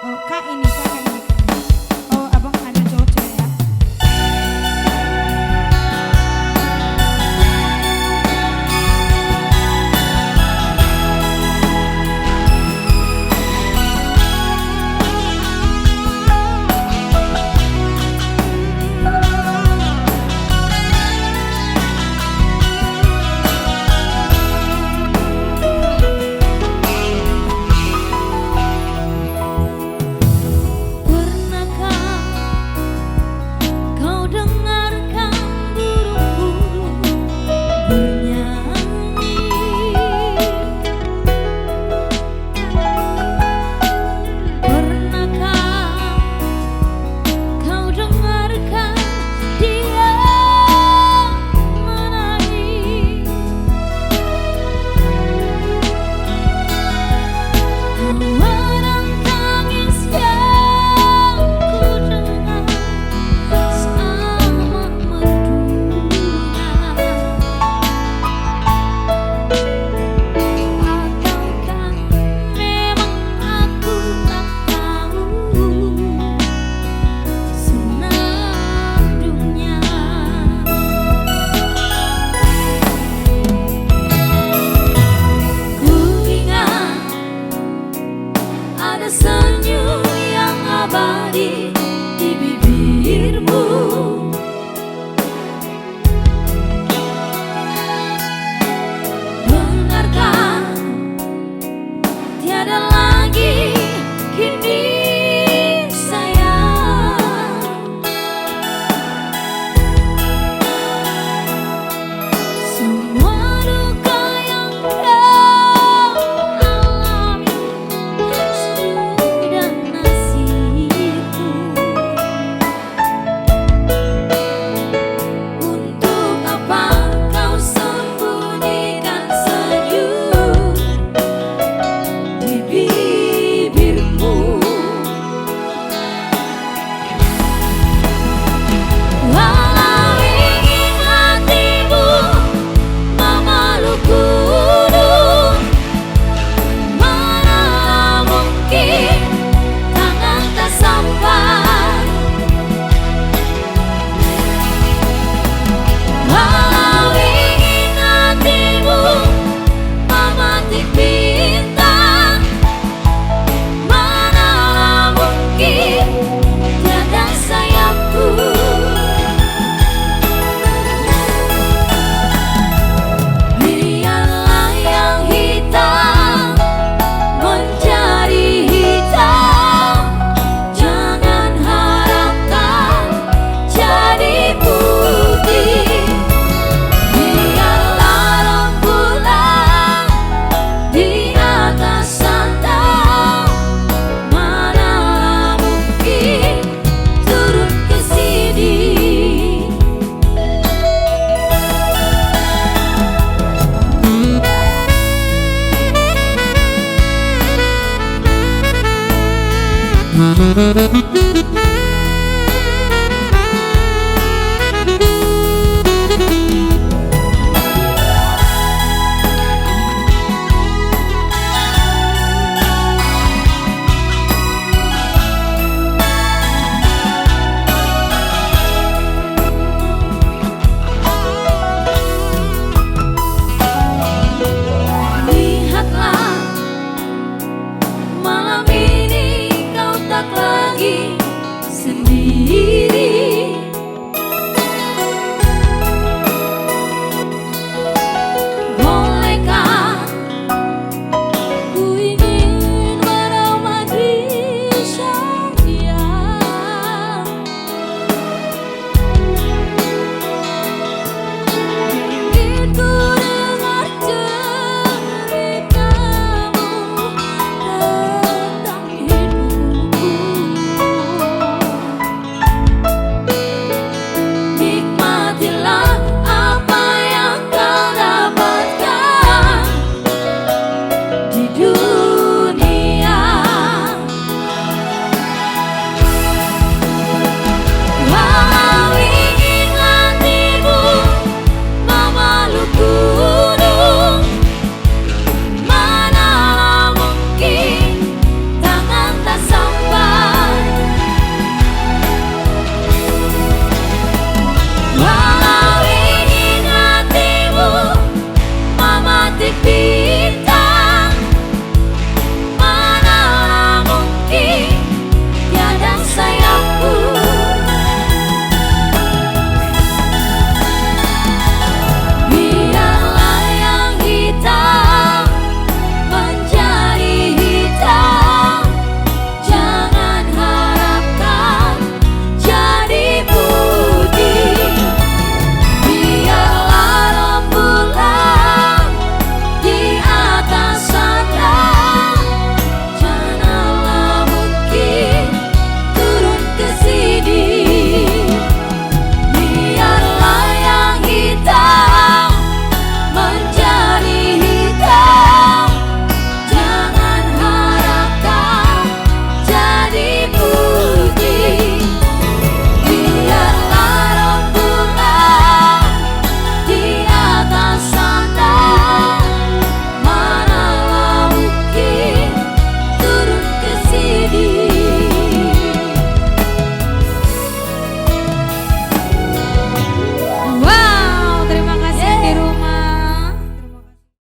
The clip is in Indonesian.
Oh, Kak ini, Kak ini. Oh, abang ada cowok cewek ya? Senyum yang abadi di bibirmu, benarkah tiada lagi kini sayang? Semua duka yang kau alami sudah nasibku. Untuk apa kau sembunyikan senyum di bibirmu? Walau ingin hatimu memeluk gunung, mana mungkin tangan tak sampai. Walau ingin hatimu memetik bintang, mana mungkin tiada sayapku. Biarlah yang hitam menjadi hitam, jangan harapkan jadi putih. Biarlah rembulan di atas sana, mana mungkin turun ke sini.